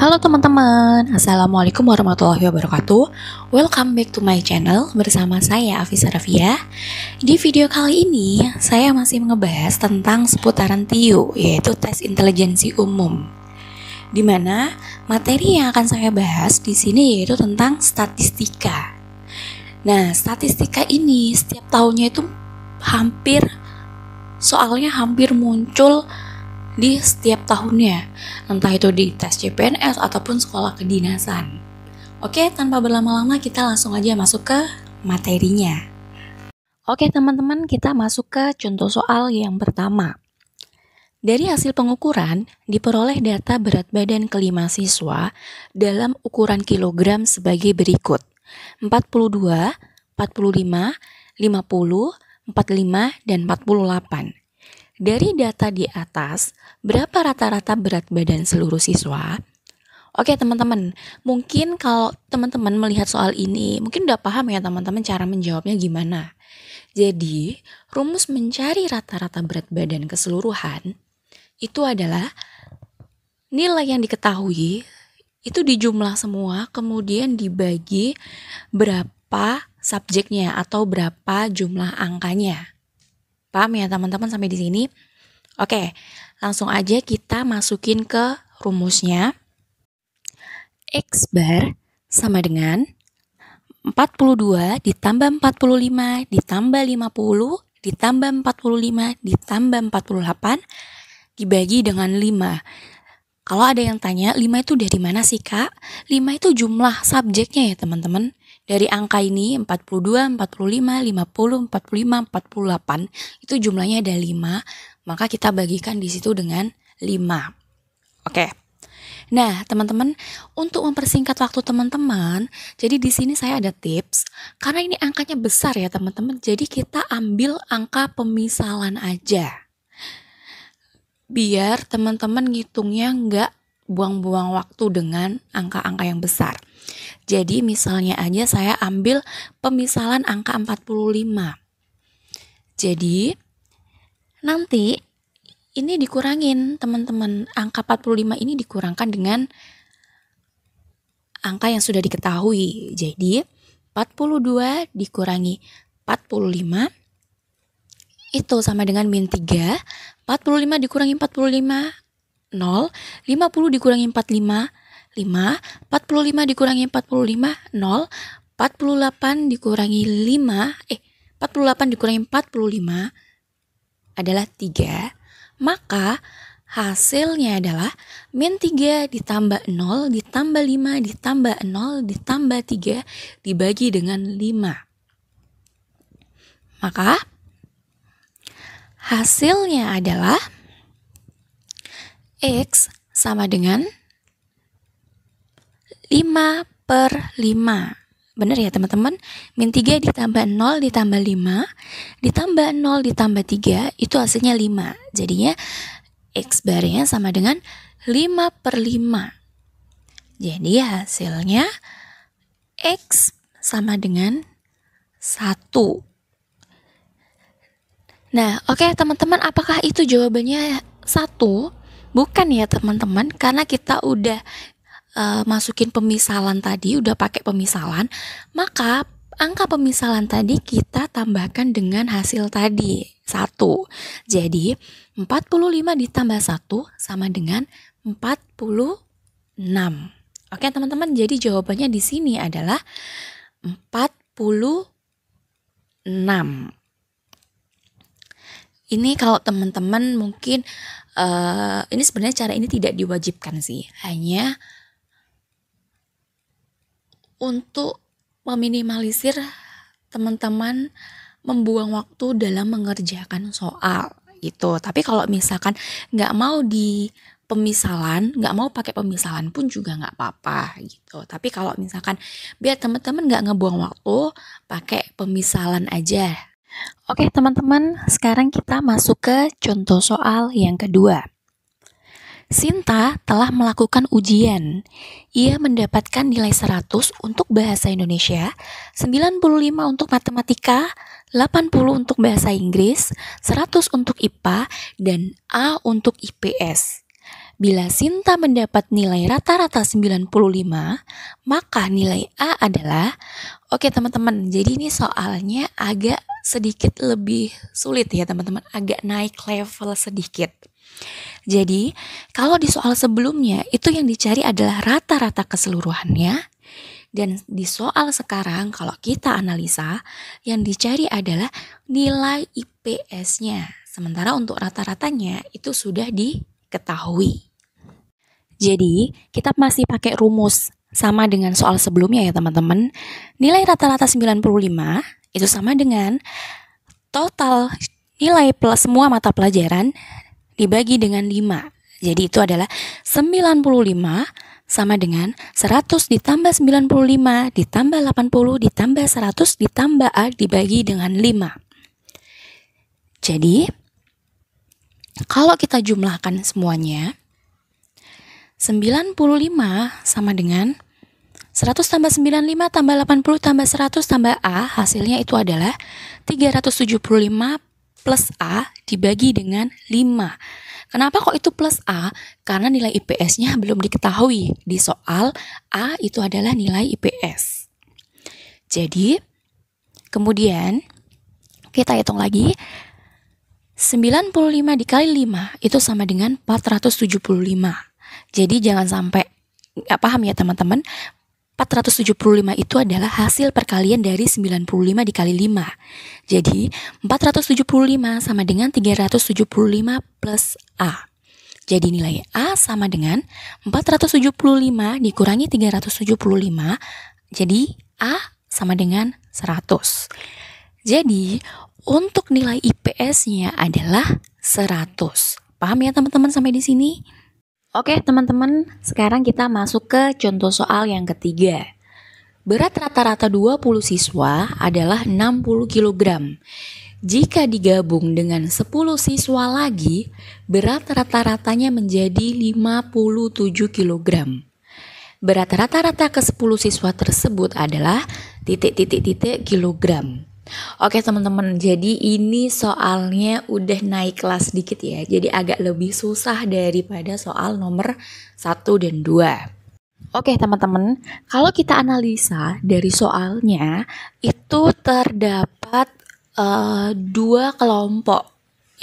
Halo teman-teman, Assalamualaikum warahmatullahi wabarakatuh. Welcome back to my channel bersama saya Afisa Rafia. Di video kali ini, saya masih ngebahas tentang seputaran TIU, yaitu tes intelijensi umum. Dimana materi yang akan saya bahas di sini yaitu tentang statistika. Nah, statistika ini setiap tahunnya itu soalnya hampir muncul di setiap tahunnya, entah itu di tes CPNS ataupun sekolah kedinasan. Oke, tanpa berlama-lama kita langsung aja masuk ke materinya. Oke teman-teman, kita masuk ke contoh soal yang pertama. Dari hasil pengukuran, diperoleh data berat badan kelima siswa dalam ukuran kilogram sebagai berikut: 42, 45, 50, 45, dan 48. Dari data di atas, berapa rata-rata berat badan seluruh siswa? Oke teman-teman, mungkin kalau teman-teman melihat soal ini, mungkin udah paham ya teman-teman cara menjawabnya gimana. Jadi, rumus mencari rata-rata berat badan keseluruhan, itu adalah nilai yang diketahui, itu dijumlah semua, kemudian dibagi berapa subjeknya atau berapa jumlah angkanya. Paham ya teman-teman sampai di sini? Oke, langsung aja kita masukin ke rumusnya. X bar sama dengan 42 ditambah 45 ditambah 50 ditambah 45 ditambah 48 dibagi dengan 5. Kalau ada yang tanya, 5 itu dari mana sih kak? 5 itu jumlah subjeknya ya teman-teman. Dari angka ini 42, 45, 50, 45, 48 itu jumlahnya ada 5, maka kita bagikan di situ dengan 5. Oke. Nah, teman-teman, untuk mempersingkat waktu teman-teman, jadi di sini saya ada tips karena ini angkanya besar ya, teman-teman. Jadi kita ambil angka pemisalan aja. Biar teman-teman ngitungnya nggak buang-buang waktu dengan angka-angka yang besar. Jadi misalnya aja saya ambil pemisalan angka 45. Jadi nanti ini dikurangin teman-teman. Angka 45 ini dikurangkan dengan angka yang sudah diketahui. Jadi 42 dikurangi 45 itu sama dengan min 3. 45 dikurangi 45, 0. 50 dikurangi 45, 5. 45 dikurangi 45, 0. 48 dikurangi 48 dikurangi 45 adalah 3. Maka hasilnya adalah min 3 ditambah 0 ditambah 5 ditambah 0 ditambah 3 dibagi dengan 5. Maka hasilnya adalah X sama dengan 5/5. Benar ya teman-teman? Min 3 ditambah 0 ditambah 5 ditambah 0 ditambah 3 itu hasilnya 5. Jadinya X barnya sama dengan 5/5. Jadi hasilnya X sama dengan 1. Nah, oke teman-teman, apakah itu jawabannya 1? Bukan ya teman-teman, karena kita udah masukin pemisalan tadi, udah pakai pemisalan, maka angka pemisalan tadi kita tambahkan dengan hasil tadi, 1. Jadi 45 ditambah 1 sama dengan 46. Oke teman-teman, jadi jawabannya di sini adalah 46. Ini kalau teman-teman mungkin ini sebenarnya cara ini tidak diwajibkan sih, hanya untuk meminimalisir teman-teman membuang waktu dalam mengerjakan soal gitu. Tapi kalau misalkan nggak mau nggak mau pakai pemisalan pun juga nggak apa-apa gitu. Tapi kalau misalkan biar teman-teman nggak ngebuang waktu, pakai pemisalan aja. Oke teman-teman, sekarang kita masuk ke contoh soal yang kedua. Sinta telah melakukan ujian. Ia mendapatkan nilai 100 untuk bahasa Indonesia, 95 untuk matematika, 80 untuk bahasa Inggris, 100 untuk IPA, dan A untuk IPS. Bila Sinta mendapat nilai rata-rata 95, maka nilai A adalah, oke teman-teman, jadi ini soalnya agak sedikit lebih sulit ya teman-teman, agak naik level sedikit. Jadi, kalau di soal sebelumnya itu yang dicari adalah rata-rata keseluruhannya, dan di soal sekarang kalau kita analisa, yang dicari adalah nilai IPS-nya. Sementara untuk rata-ratanya itu sudah diketahui. Jadi, kita masih pakai rumus sama dengan soal sebelumnya ya teman-teman. Nilai rata-rata 95 itu sama dengan total nilai plus semua mata pelajaran dibagi dengan 5. Jadi itu adalah 95 sama dengan 100 ditambah 95 ditambah 80 ditambah 100 ditambah A dibagi dengan 5. Jadi kalau kita jumlahkan semuanya, 95 sama dengan 100 tambah 95 tambah 80 tambah 100 tambah A, hasilnya itu adalah 375 plus A dibagi dengan 5. Kenapa kok itu plus A? Karena nilai IPS-nya belum diketahui. Di soal A itu adalah nilai IPS. Jadi, kemudian kita hitung lagi. 95 dikali 5 itu sama dengan 475. Jadi jangan sampai nggak paham ya teman-teman. 475 itu adalah hasil perkalian dari 95 dikali 5. Jadi 475 sama dengan 375 plus A. Jadi nilai A sama dengan 475 dikurangi 375. Jadi A sama dengan 100. Jadi untuk nilai IPS-nya adalah 100. Paham ya teman-teman sampai di sini? Oke teman-teman, sekarang kita masuk ke contoh soal yang ketiga. Berat rata-rata 20 siswa adalah 60 kg. Jika digabung dengan 10 siswa lagi, berat rata-ratanya menjadi 57 kg. Berat rata-rata ke 10 siswa tersebut adalah ... kilogram. Oke teman-teman, jadi ini soalnya udah naik kelas sedikit ya. Jadi agak lebih susah daripada soal nomor 1 dan 2. Oke teman-teman, kalau kita analisa dari soalnya itu terdapat 2 kelompok.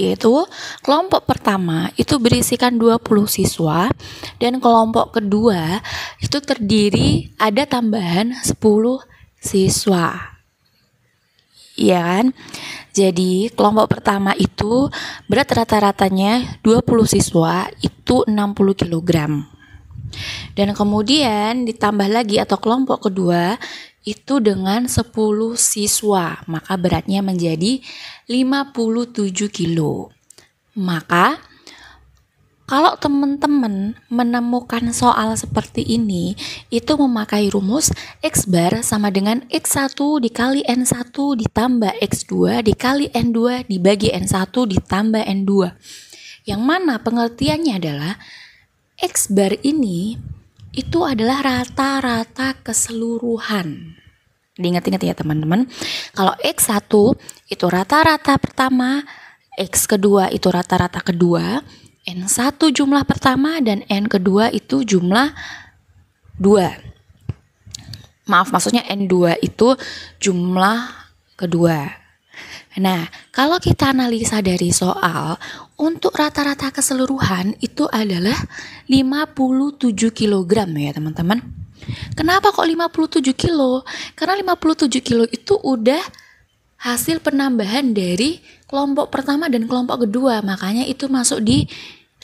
Yaitu kelompok pertama itu berisikan 20 siswa dan kelompok kedua itu terdiri ada tambahan 10 siswa. Iya kan? Jadi kelompok pertama itu berat rata-ratanya 20 siswa itu 60 kg. Dan kemudian ditambah lagi atau kelompok kedua itu dengan 10 siswa, maka beratnya menjadi 57 kilo. Maka kalau teman-teman menemukan soal seperti ini, itu memakai rumus X bar sama dengan X1 dikali N1 ditambah X2 dikali N2 dibagi N1 ditambah N2. Yang mana pengertiannya adalah X bar ini itu adalah rata-rata keseluruhan. Diingat-ingat ya teman-teman. Kalau X1 itu rata-rata pertama, X kedua itu rata-rata kedua, N1 jumlah pertama dan N kedua itu jumlah 2. Maksudnya N2 itu jumlah kedua. Nah, kalau kita analisa dari soal, untuk rata-rata keseluruhan itu adalah 57 kg ya teman-teman. Kenapa kok 57 kilo? Karena 57 kilo itu udah hasil penambahan dari kelompok pertama dan kelompok kedua, makanya itu masuk di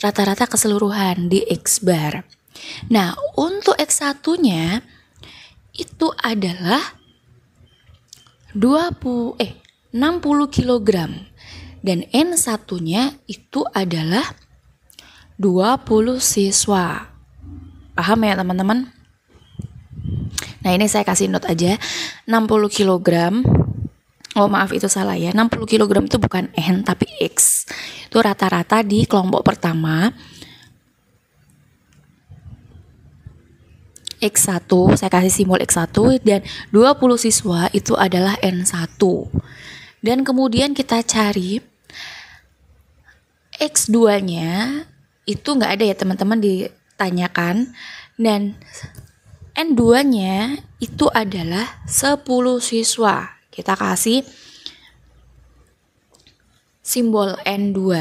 rata-rata keseluruhan di X bar. Nah, untuk X1-nya itu adalah 60 kg dan N1-nya itu adalah 20 siswa. Paham ya teman-teman? Nah, ini saya kasih note aja. 60 kg. Oh maaf itu salah ya, 60 kg itu bukan N tapi X. Itu rata-rata di kelompok pertama. X1, saya kasih simbol X1 dan 20 siswa itu adalah N1. Dan kemudian kita cari X2-nya itu nggak ada ya teman-teman ditanyakan. Dan N2-nya itu adalah 10 siswa. Kita kasih simbol N2.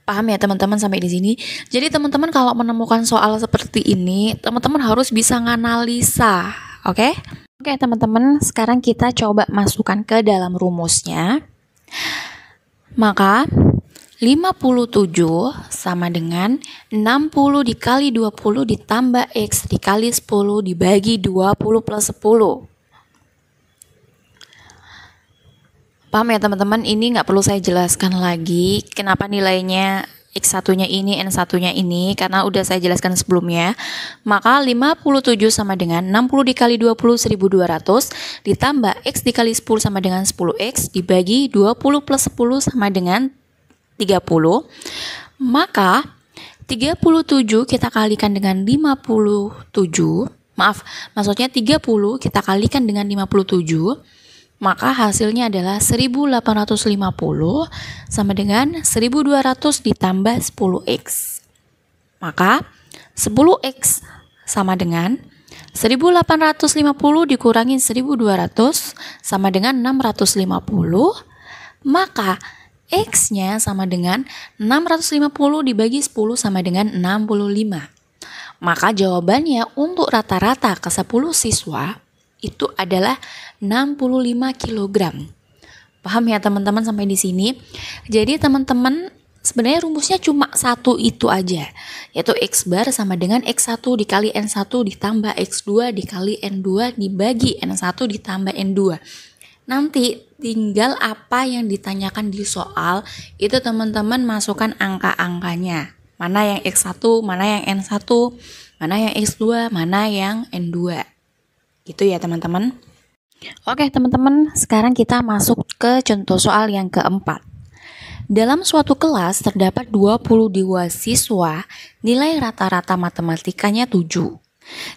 Paham ya teman-teman sampai di sini? Jadi teman-teman kalau menemukan soal seperti ini, teman-teman harus bisa nganalisa, oke? Oke teman-teman, sekarang kita coba masukkan ke dalam rumusnya. Maka 57 sama dengan 60 dikali 20 ditambah X dikali 10 dibagi 20 plus 10. Paham ya teman-teman? Ini nggak perlu saya jelaskan lagi kenapa nilainya X1-nya ini, N1-nya ini, karena udah saya jelaskan sebelumnya. Maka 57 sama dengan 60 dikali 20, 1200, ditambah X dikali 10 sama dengan 10X, dibagi 20 plus 10 sama dengan 30. Maka 37 kita kalikan dengan 57, maksudnya 30 kita kalikan dengan 57, maka hasilnya adalah 1850 sama dengan 1200 ditambah 10X. Maka 10X sama dengan 1850 dikurangi 1200 sama dengan 650. Maka X-nya sama dengan 650 dibagi 10 sama dengan 65. Maka jawabannya untuk rata-rata ke 10 siswa itu adalah 65 kg. Paham ya teman-teman sampai di sini? Jadi teman-teman sebenarnya rumusnya cuma satu itu aja, yaitu X bar sama dengan X1 dikali N1 ditambah X2 dikali N2 dibagi N1 ditambah N2. Nanti tinggal apa yang ditanyakan di soal, itu teman-teman masukkan angka-angkanya. Mana yang X1, mana yang N1, mana yang X2, mana yang N2. Gitu ya teman-teman. Oke teman-teman, sekarang kita masuk ke contoh soal yang keempat. Dalam suatu kelas terdapat 22 siswa, nilai rata-rata matematikanya 7.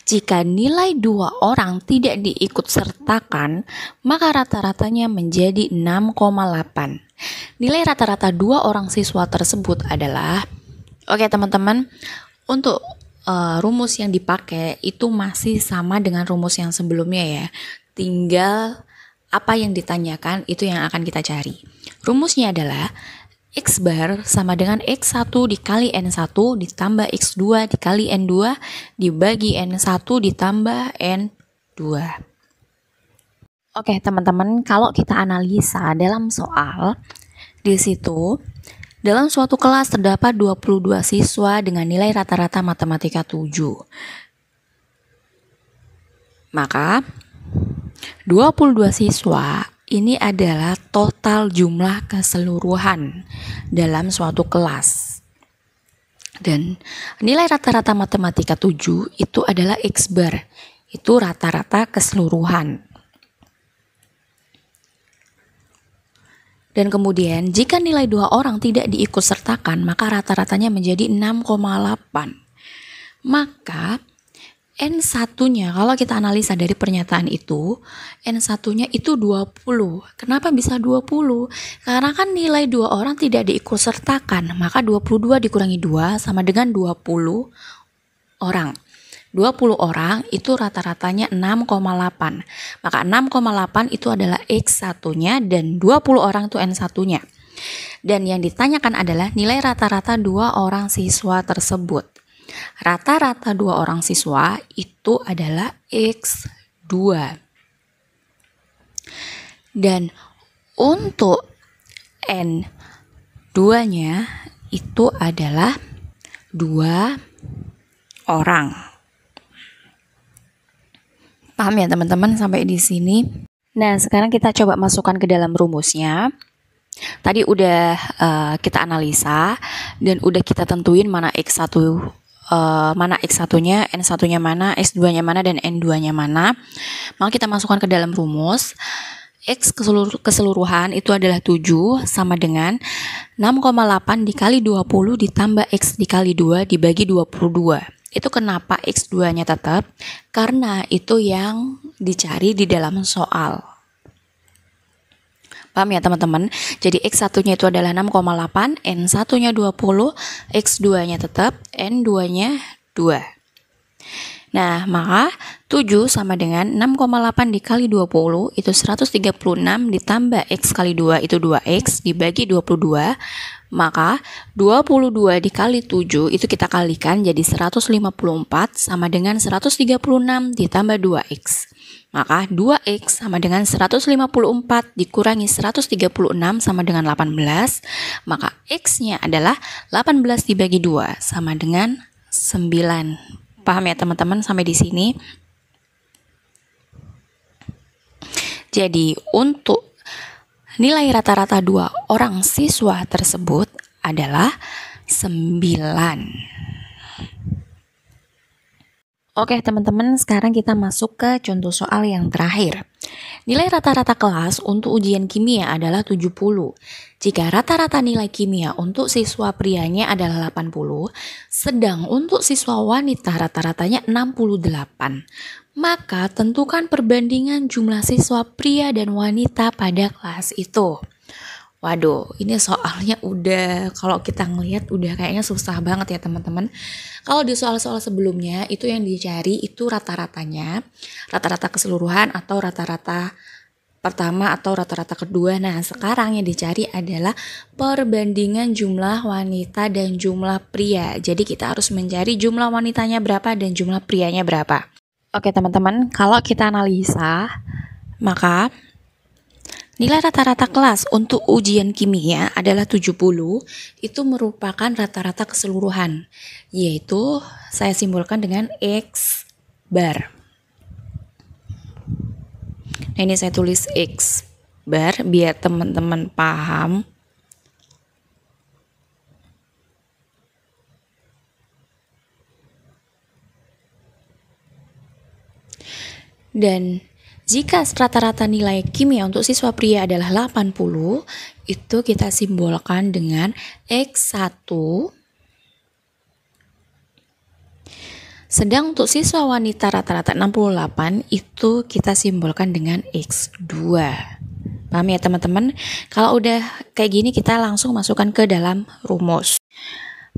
Jika nilai 2 orang tidak diikut sertakan, maka rata-ratanya menjadi 6,8. Nilai rata-rata 2 orang siswa tersebut adalah, oke teman-teman, untuk rumus yang dipakai itu masih sama dengan rumus yang sebelumnya ya. Tinggal apa yang ditanyakan itu yang akan kita cari. Rumusnya adalah X bar sama dengan X1 dikali N1 ditambah X2 dikali N2 dibagi N1 ditambah N2. Oke teman-teman, kalau kita analisa dalam soal, di situ dalam suatu kelas terdapat 22 siswa dengan nilai rata-rata matematika 7. Maka 22 siswa ini adalah total jumlah keseluruhan dalam suatu kelas. Dan nilai rata-rata matematika 7 itu adalah X bar. Itu rata-rata keseluruhan. Dan kemudian jika nilai 2 orang tidak diikut sertakan, maka rata-ratanya menjadi 6,8. Maka N1-nya, kalau kita analisa dari pernyataan itu, N1-nya itu 20. Kenapa bisa 20? Karena kan nilai 2 orang tidak diikut sertakan, maka 22 dikurangi 2 sama dengan 20 orang. 20 orang itu rata-ratanya 6,8. Maka 6,8 itu adalah X1-nya dan 20 orang itu N1-nya. Dan yang ditanyakan adalah nilai rata-rata 2 orang siswa tersebut. Rata-rata 2 orang siswa itu adalah X2. Dan untuk N2-nya itu adalah 2 orang. Paham ya teman-teman sampai di sini? Nah, sekarang kita coba masukkan ke dalam rumusnya. Tadi udah kita analisa dan udah kita tentuin mana X1 mana X1-nya, N1-nya mana, X2-nya mana, dan N2-nya mana. Maka kita masukkan ke dalam rumus. X keseluruhan itu adalah 7 sama dengan 6,8 dikali 20 ditambah X dikali 2 dibagi 22. Itu kenapa X2-nya tetap? Karena itu yang dicari di dalam soal. Paham ya teman-teman? Jadi X1-nya itu adalah 6,8, N1-nya 20, X2-nya tetap, N2-nya 2. Nah, maka 7 sama dengan 6,8 dikali 20 itu 136 ditambah X kali 2 itu 2X dibagi 22. Maka 22 dikali 7 itu kita kalikan jadi 154 sama dengan 136 ditambah 2X. Maka 2X sama dengan 154 dikurangi 136 sama dengan 18. Maka X-nya adalah 18 dibagi 2 sama dengan 9. Paham ya teman-teman sampai di sini? Jadi untuk nilai rata-rata 2 orang siswa tersebut adalah 9. Oke teman-teman, sekarang kita masuk ke contoh soal yang terakhir. Nilai rata-rata kelas untuk ujian kimia adalah 70. Jika rata-rata nilai kimia untuk siswa prianya adalah 80, sedang untuk siswa wanita rata-ratanya 68. Maka tentukan perbandingan jumlah siswa pria dan wanita pada kelas itu. Waduh, ini soalnya udah, kalau kita ngelihat udah kayaknya susah banget ya teman-teman. Kalau di soal-soal sebelumnya itu yang dicari itu rata-ratanya, rata-rata keseluruhan atau rata-rata pertama atau rata-rata kedua. Nah, sekarang yang dicari adalah perbandingan jumlah wanita dan jumlah pria. Jadi kita harus mencari jumlah wanitanya berapa dan jumlah prianya berapa. Oke teman-teman, kalau kita analisa, maka nilai rata-rata kelas untuk ujian kimia adalah 70, itu merupakan rata-rata keseluruhan, yaitu saya simbolkan dengan X bar. Nah, ini saya tulis X bar biar teman-teman paham. Dan jika rata-rata nilai kimia untuk siswa pria adalah 80, itu kita simbolkan dengan X1. Sedang untuk siswa wanita rata-rata 68, itu kita simbolkan dengan X2. Paham ya teman-teman? Kalau udah kayak gini kita langsung masukkan ke dalam rumus.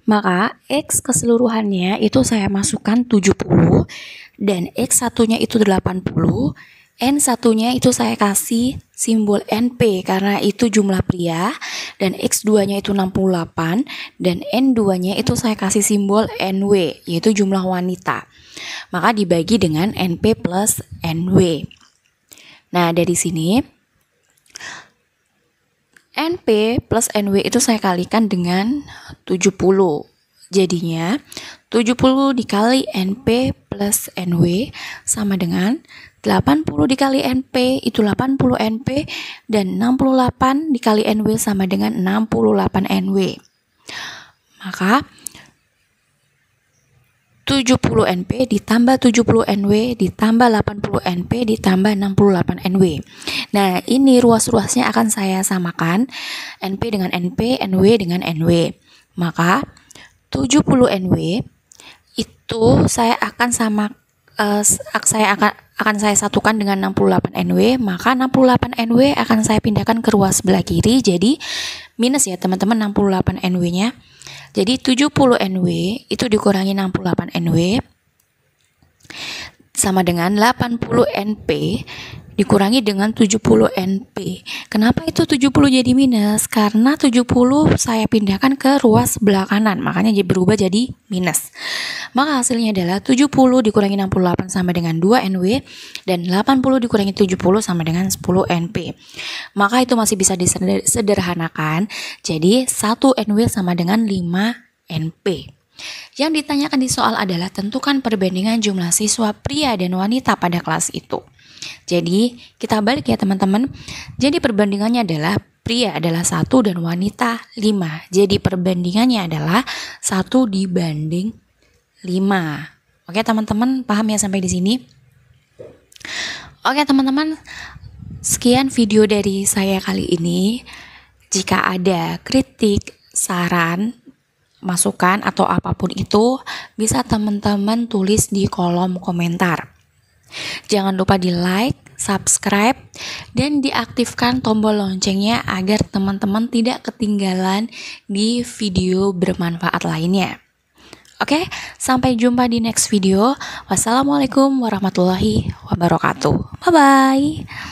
Maka X keseluruhannya itu saya masukkan 70 dan X1-nya itu 80. N1-nya itu saya kasih simbol NP karena itu jumlah pria, dan X2-nya itu 68, dan N2-nya itu saya kasih simbol NW, yaitu jumlah wanita. Maka dibagi dengan NP plus NW. Nah, dari sini NP plus NW itu saya kalikan dengan 70. Jadinya 70 dikali NP plus NW sama dengan 80 dikali NP itu 80 NP, dan 68 dikali NW sama dengan 68 NW. Maka 70 NP ditambah 70 NW ditambah 80 NP ditambah 68 NW. Nah, ini ruas-ruasnya akan saya samakan, NP dengan NP, NW dengan NW. Maka 70 NW itu saya akan saya satukan dengan 68 NW, maka 68 NW akan saya pindahkan ke ruas sebelah kiri, jadi minus ya teman-teman 68 NW-nya. Jadi 70 NW itu dikurangi 68 NW sama dengan 80 NP dikurangi dengan 70 NP. Kenapa itu 70 jadi minus? Karena 70 saya pindahkan ke ruas sebelah kanan, makanya berubah jadi minus. Maka hasilnya adalah 70 dikurangi 68 sama dengan 2 NW, dan 80 dikurangi 70 sama dengan 10 NP. Maka itu masih bisa disederhanakan, jadi 1 NW sama dengan 5 NP. Yang ditanyakan di soal adalah tentukan perbandingan jumlah siswa pria dan wanita pada kelas itu. Jadi kita balik ya teman-teman. Jadi perbandingannya adalah pria adalah 1 dan wanita 5. Jadi perbandingannya adalah 1 dibanding 5. Oke teman-teman, paham ya sampai di sini? Oke teman-teman, sekian video dari saya kali ini. Jika ada kritik, saran, masukan atau apapun itu, bisa teman-teman tulis di kolom komentar. Jangan lupa di like, subscribe, dan diaktifkan tombol loncengnya agar teman-teman tidak ketinggalan di video bermanfaat lainnya. Oke, sampai jumpa di next video. Wassalamualaikum warahmatullahi wabarakatuh. Bye-bye.